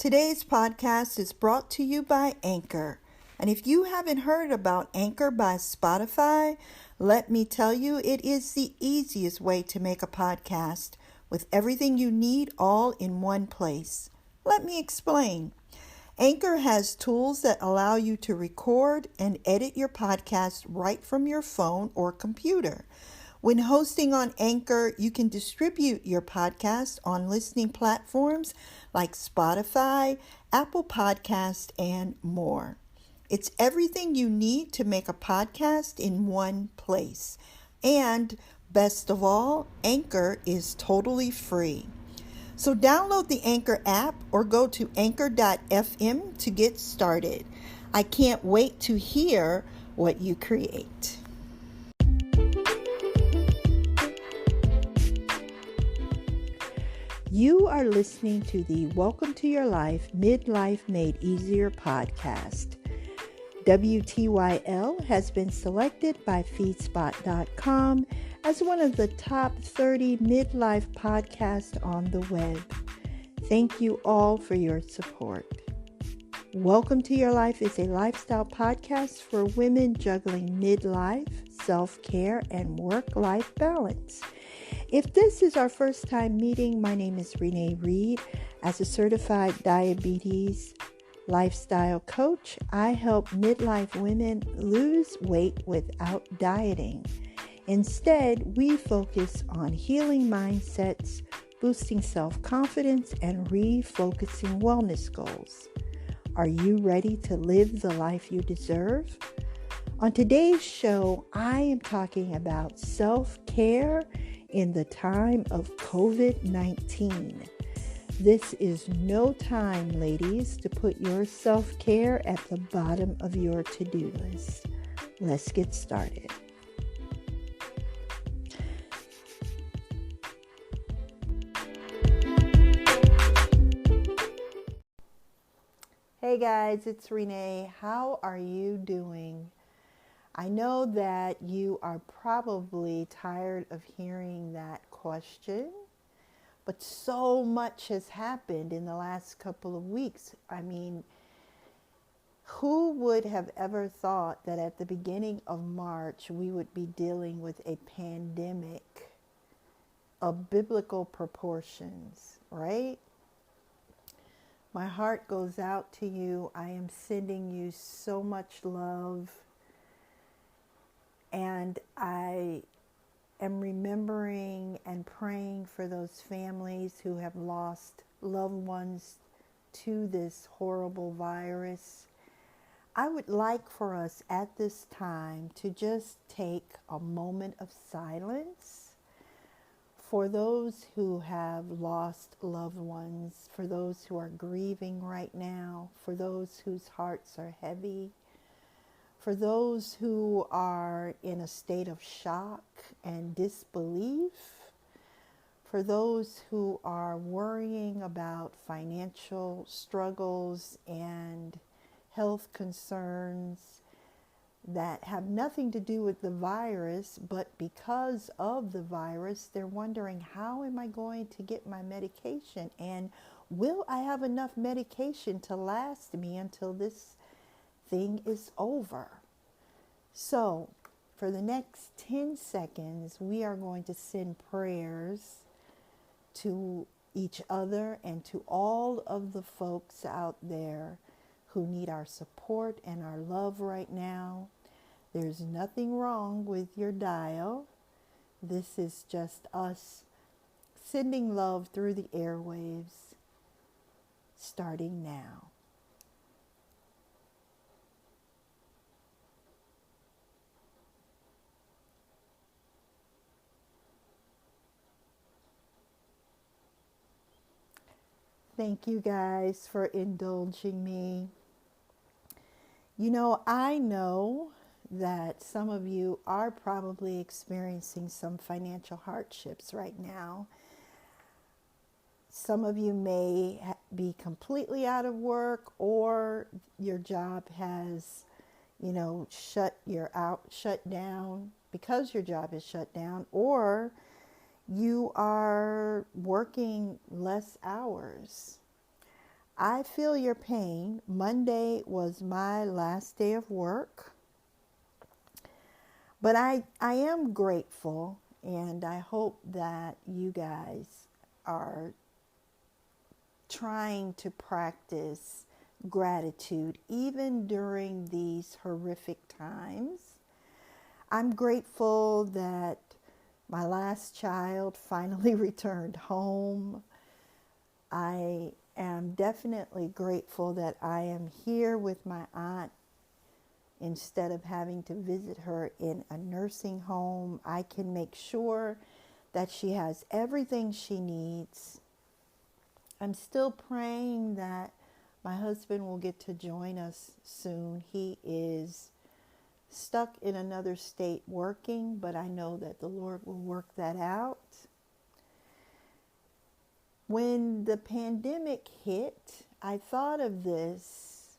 Today's podcast is brought to you by Anchor. And if you haven't heard about Anchor by Spotify, let me tell you, it is the easiest way to make a podcast with everything you need all in one place. Let me explain. Anchor has tools that allow you to record and edit your podcast right from your phone or computer. When hosting on Anchor, you can distribute your podcast on listening platforms like Spotify, Apple Podcast, and more. It's everything you need to make a podcast in one place. And best of all, Anchor is totally free. So download the Anchor app or go to anchor.fm to get started. I can't wait to hear what you create. You are listening to the Welcome to Your Life Midlife Made Easier podcast. WTYL has been selected by feedspot.com as one of the top 30 midlife podcasts on the web. Thank you all for your support. Welcome to Your Life is a lifestyle podcast for women juggling midlife, self-care, and work-life balance. If this is our first time meeting, my name is Renee Reed. As a certified diabetes lifestyle coach, I help midlife women lose weight without dieting. Instead, we focus on healing mindsets, boosting self-confidence, and refocusing wellness goals. Are you ready to live the life you deserve? On today's show, I am talking about self-care in the time of COVID-19. This is no time, ladies, to put your self-care at the bottom of your to-do list. Let's get started. Hey guys, it's Renee. How are you doing? I know that you are probably tired of hearing that question, but so much has happened in the last couple of weeks. I mean, who would have ever thought that at the beginning of March we would be dealing with a pandemic of biblical proportions, right? My heart goes out to you. I am sending you so much love. And I am remembering and praying for those families who have lost loved ones to this horrible virus. I would like for us at this time to just take a moment of silence for those who have lost loved ones, for those who are grieving right now, for those whose hearts are heavy, for those who are in a state of shock and disbelief, for those who are worrying about financial struggles and health concerns that have nothing to do with the virus, but because of the virus, they're wondering, how am I going to get my medication? And will I have enough medication to last me until this thing is over? So for the next 10 seconds, we are going to send prayers to each other and to all of the folks out there who need our support and our love right now. There's nothing wrong with your dial. This is just us sending love through the airwaves, starting now. Thank you guys for indulging me. You know, I know that some of you are probably experiencing some financial hardships right now. Some of you may be completely out of work, or your job has, shut down because your job is shut down, or you are working less hours. I feel your pain. Monday was my last day of work, but I am grateful, and I hope that you guys are trying to practice gratitude even during these horrific times. I'm grateful that my last child finally returned home. I am definitely grateful that I am here with my aunt instead of having to visit her in a nursing home. I can make sure that she has everything she needs. I'm still praying that my husband will get to join us soon. He is stuck in another state working, but I know that the Lord will work that out. When the pandemic hit, I thought of this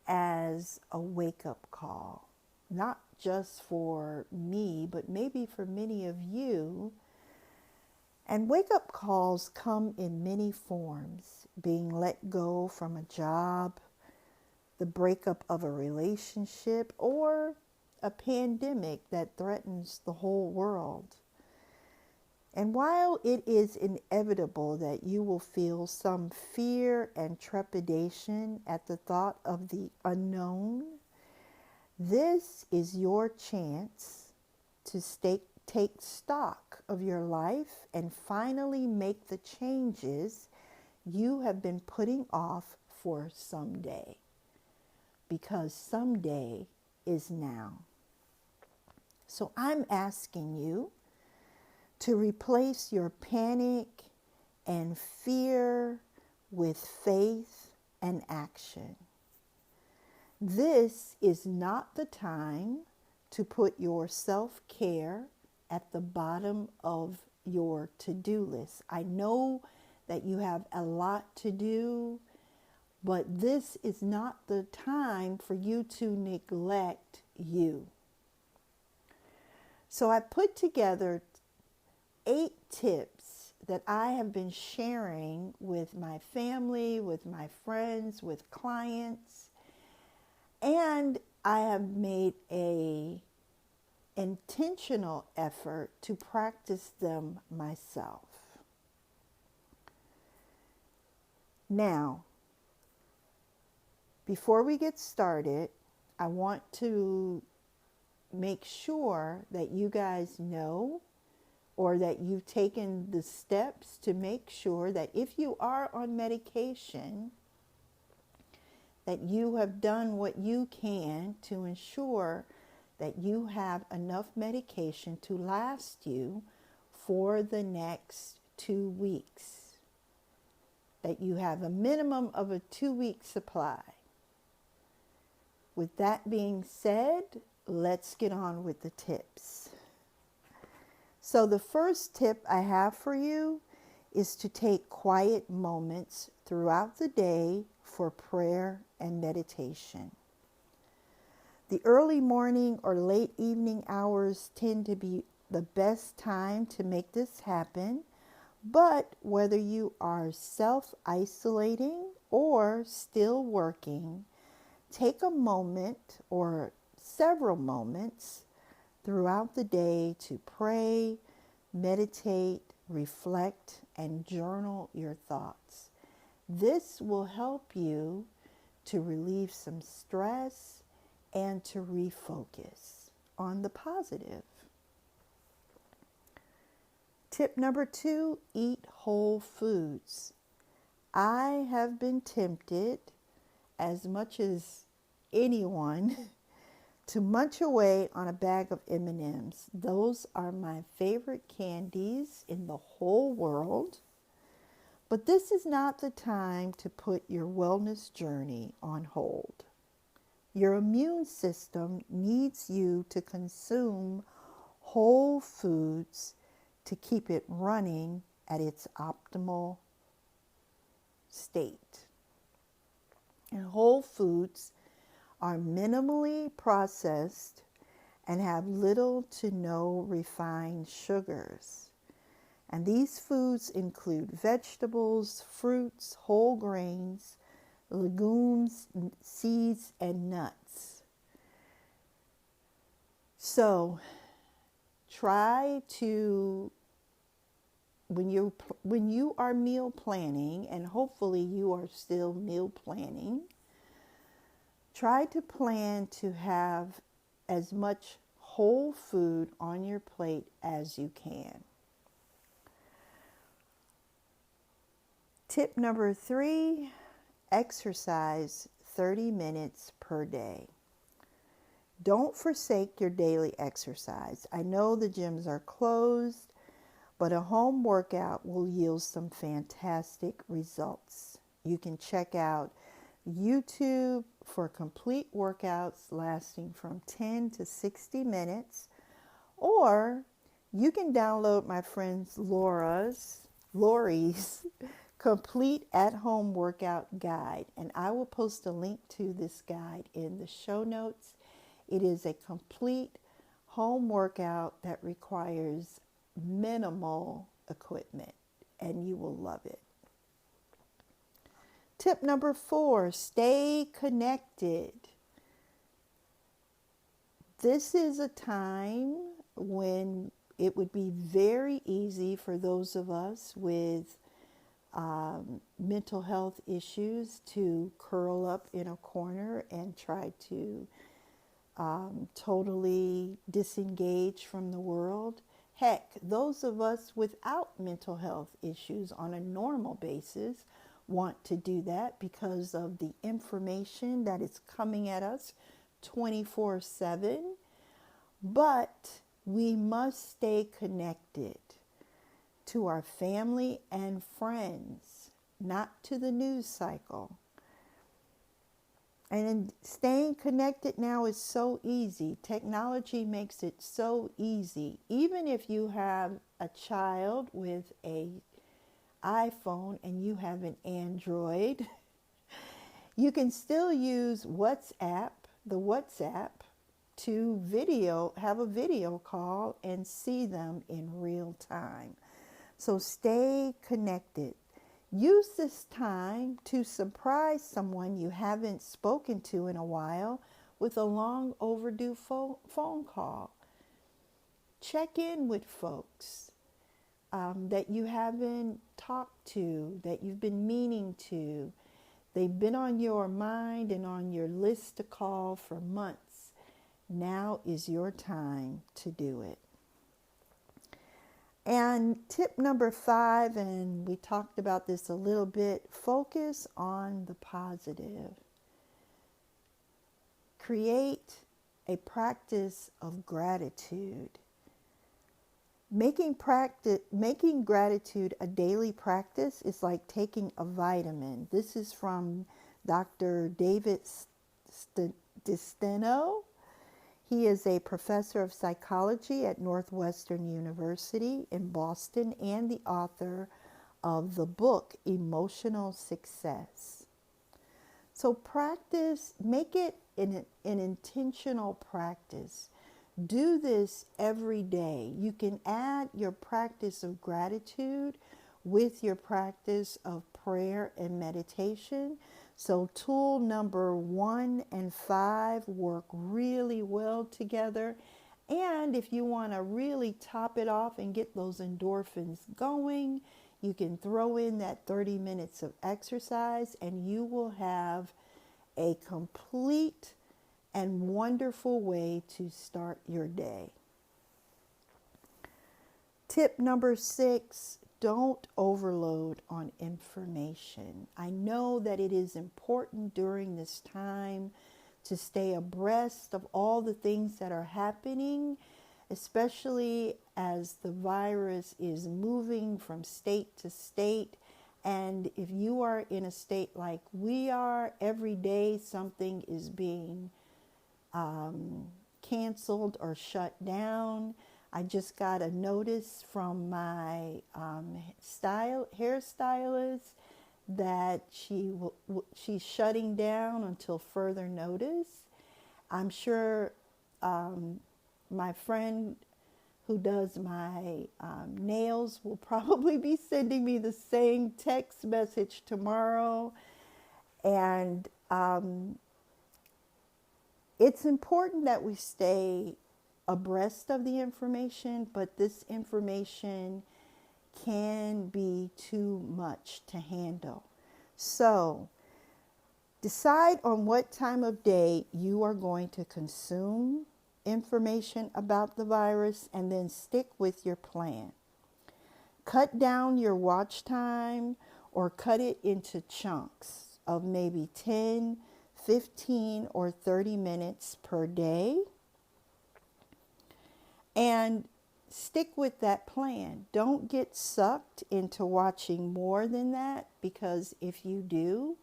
as a wake-up call, not just for me, but maybe for many of you. And wake-up calls come in many forms: being let go from a job, the breakup of a relationship, or a pandemic that threatens the whole world. And while it is inevitable that you will feel some fear and trepidation at the thought of the unknown, this is your chance to take stock of your life and finally make the changes you have been putting off for someday. Because someday is now. So I'm asking you to replace your panic and fear with faith and action. This is not the time to put your self-care at the bottom of your to-do list. I know that you have a lot to do, but this is not the time for you to neglect you. So I put together 8 tips that I have been sharing with my family, with my friends, with clients, and I have made an intentional effort to practice them myself. Now, before we get started, I want to make sure that you guys know, or that you've taken the steps to make sure that if you are on medication, that you have done what you can to ensure that you have enough medication to last you for the next 2 weeks. That you have a minimum of a 2-week supply. With that being said, let's get on with the tips. So the first tip I have for you is to take quiet moments throughout the day for prayer and meditation. The early morning or late evening hours tend to be the best time to make this happen, but whether you are self-isolating or still working, take a moment or several moments throughout the day to pray, meditate, reflect, and journal your thoughts. This will help you to relieve some stress and to refocus on the positive. Tip number 2, eat whole foods. I have been tempted, as much as anyone, to munch away on a bag of M&Ms. Those are my favorite candies in the whole world. But this is not the time to put your wellness journey on hold. Your immune system needs you to consume whole foods to keep it running at its optimal state. And whole foods are minimally processed and have little to no refined sugars. And these foods include vegetables, fruits, whole grains, legumes, seeds, and nuts. So try to, when you are meal planning, and hopefully you are still meal planning, try to plan to have as much whole food on your plate as you can. Tip number 3, exercise 30 minutes per day. Don't forsake your daily exercise. I know the gyms are closed, but a home workout will yield some fantastic results. You can check out YouTube for complete workouts lasting from 10 to 60 minutes, or you can download my friend Lori's complete at-home workout guide, and I will post a link to this guide in the show notes. It is a complete home workout that requires minimal equipment, and you will love it. Tip number 4, stay connected. This is a time when it would be very easy for those of us with mental health issues to curl up in a corner and try to totally disengage from the world. Heck, those of us without mental health issues on a normal basis want to do that because of the information that is coming at us 24/7. But we must stay connected to our family and friends, not to the news cycle. And staying connected now is so easy. Technology makes it so easy. Even if you have a child with an iPhone and you have an Android, you can still use the WhatsApp, to have a video call and see them in real time. So stay connected. Use this time to surprise someone you haven't spoken to in a while with a long overdue phone call. Check in with folks that you haven't talked to, that you've been meaning to. They've been on your mind and on your list to call for months. Now is your time to do it. And tip number 5, and we talked about this a little bit, focus on the positive. Create a practice of gratitude. Making gratitude a daily practice is like taking a vitamin. This is from Dr. David Desteno. He is a professor of psychology at Northwestern University in Boston and the author of the book Emotional Success. So make it an intentional practice. Do this every day. You can add your practice of gratitude with your practice of prayer and meditation. So tool number 1 and 5 work really well together. And if you want to really top it off and get those endorphins going, you can throw in that 30 minutes of exercise and you will have a complete and wonderful way to start your day. Tip number 6, don't overload on information. I know that it is important during this time to stay abreast of all the things that are happening, especially as the virus is moving from state to state. And if you are in a state like we are, every day something is being canceled or shut down. I just got a notice from my hairstylist that she's shutting down until further notice. I'm sure my friend who does my nails, will probably be sending me the same text message tomorrow. And it's important that we stay abreast of the information, but this information can be too much to handle. So decide on what time of day you are going to consume information about the virus, and then stick with your plan. Cut down your watch time, or cut it into chunks of maybe 10, 15, or 30 minutes per day, and stick with that plan. Don't get sucked into watching more than that, because if you do,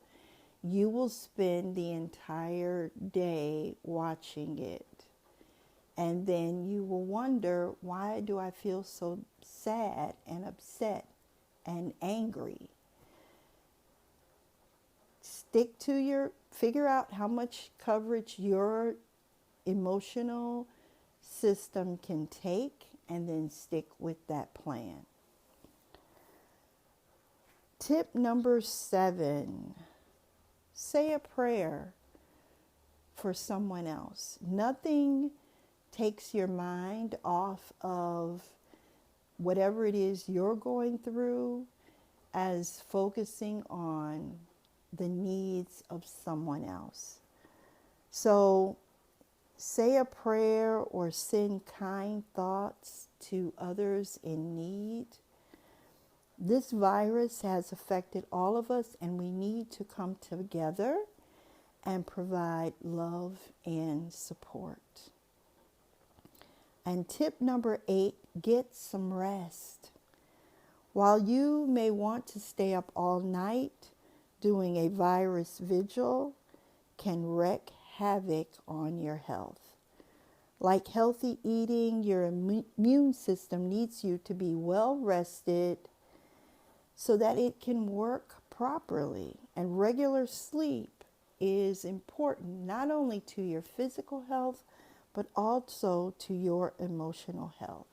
you will spend the entire day watching it. And then you will wonder, why do I feel so sad and upset and angry? Figure out how much coverage your emotional system can take, and then stick with that plan. Tip number 7, say a prayer for someone else. Nothing takes your mind off of whatever it is you're going through as focusing on the needs of someone else. So say a prayer or send kind thoughts to others in need. This virus has affected all of us, and we need to come together and provide love and support. And tip number 8, get some rest. While you may want to stay up all night, doing a virus vigil can wreak havoc on your health. Like healthy eating, your immune system needs you to be well rested so that it can work properly. And regular sleep is important, not only to your physical health, but also to your emotional health.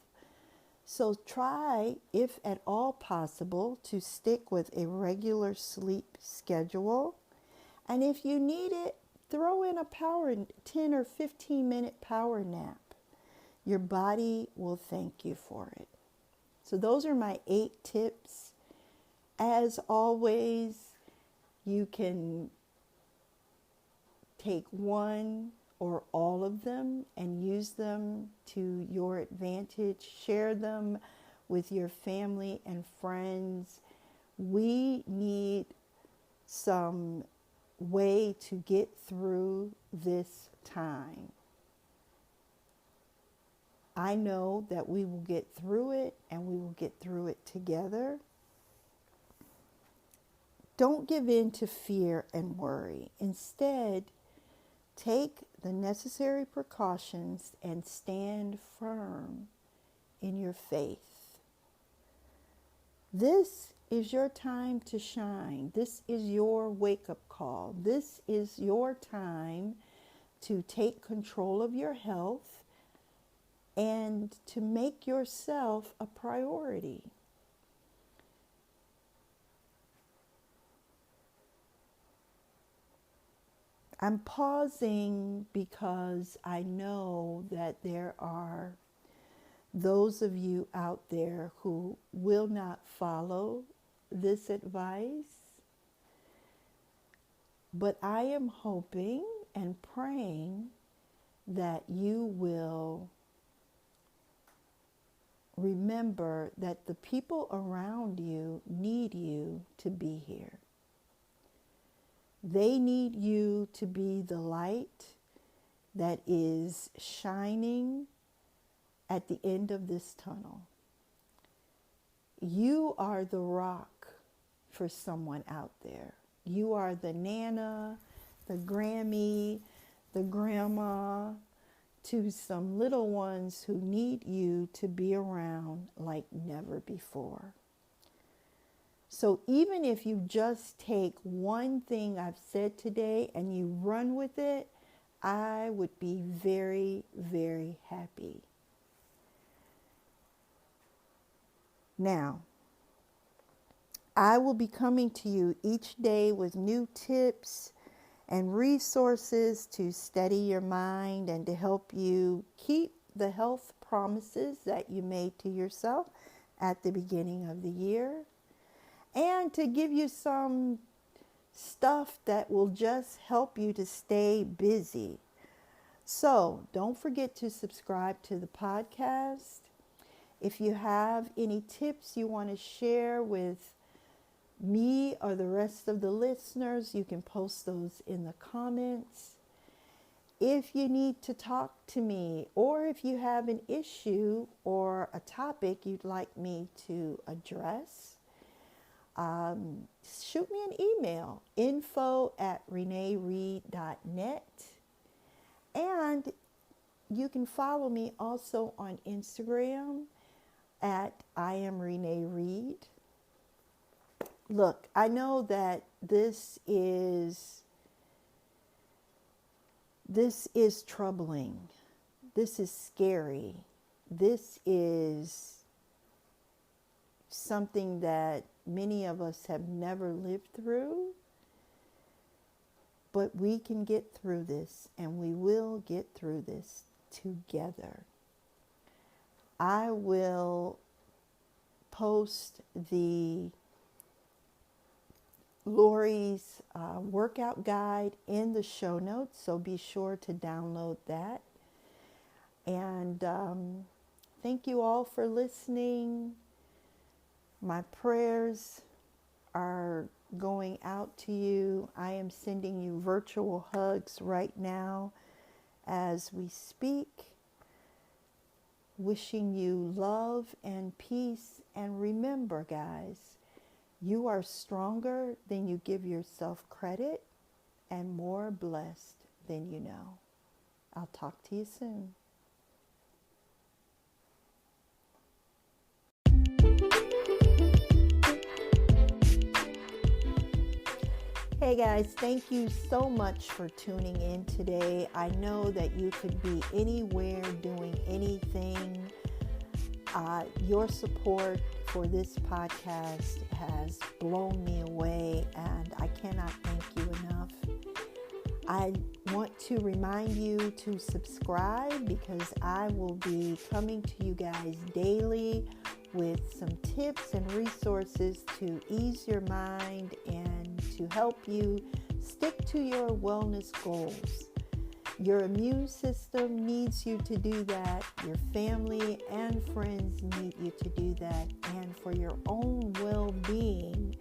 So try, if at all possible, to stick with a regular sleep schedule. And if you need it, throw in a 10 or 15 minute power nap. Your body will thank you for it. So those are my 8 tips. As always, you can take one or all of them and use them to your advantage. Share them with your family and friends. We need some way to get through this time. I know that we will get through it, and we will get through it together. Don't give in to fear and worry. Instead, take the necessary precautions and stand firm in your faith. This is your time to shine. This is your wake-up call. This is your time to take control of your health and to make yourself a priority. I'm pausing because I know that there are those of you out there who will not follow this advice. But I am hoping and praying that you will remember that the people around you need you to be here. They need you to be the light that is shining at the end of this tunnel. You are the rock for someone out there. You are the Nana, the Grammy, the Grandma to some little ones who need you to be around like never before. So even if you just take one thing I've said today and you run with it, I would be very, very happy. Now, I will be coming to you each day with new tips and resources to steady your mind and to help you keep the health promises that you made to yourself at the beginning of the year, and to give you some stuff that will just help you to stay busy. So don't forget to subscribe to the podcast. If you have any tips you want to share with me or the rest of the listeners, you can post those in the comments. If you need to talk to me, or if you have an issue or a topic you'd like me to address, shoot me an email, info@reneereed.net. And you can follow me also on Instagram at I am Renee Reed. Look, I know that this is troubling. This is scary. This is something that many of us have never lived through. But we can get through this, and we will get through this together. I will post Lori's workout guide in the show notes, so be sure to download that. And thank you all for listening. My prayers are going out to you. I am sending you virtual hugs right now as we speak, wishing you love and peace. And remember, guys, you are stronger than you give yourself credit and more blessed than you know. I'll talk to you soon. Hey guys, thank you so much for tuning in today. I know that you could be anywhere doing anything. Your support for this podcast has blown me away, and I cannot thank you enough. I want to remind you to subscribe, because I will be coming to you guys daily with some tips and resources to ease your mind and to help you stick to your wellness goals. Your immune system needs you to do that. Your family and friends need you to do that. And for your own well-being,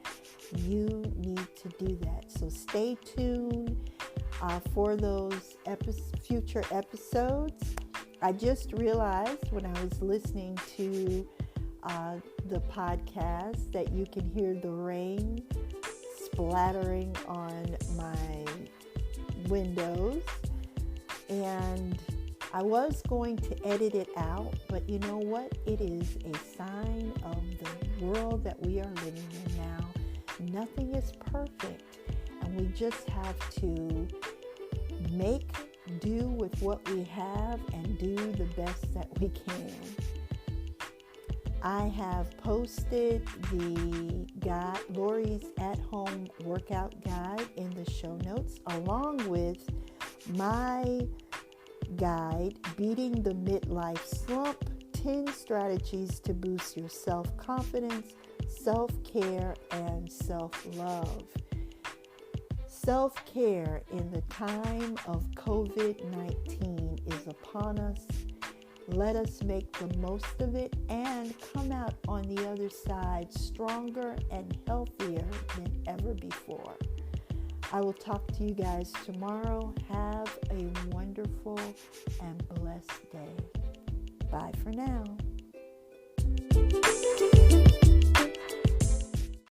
you need to do that. So stay tuned for those future episodes. I just realized when I was listening to the podcast that you can hear the rain splattering on my windows, and I was going to edit it out, but you know what? It is a sign of the world that we are living in now. Nothing is perfect, and we just have to make do with what we have and do the best that we can. I have posted the Lori's at-home workout guide in the show notes, along with my guide, Beating the Midlife Slump, 10 Strategies to Boost Your Self-Confidence, Self-Care, and Self-Love. Self-care in the time of COVID-19 is upon us. Let us make the most of it and come out on the other side stronger and healthier than ever before. I will talk to you guys tomorrow. Have a wonderful and blessed day. Bye for now.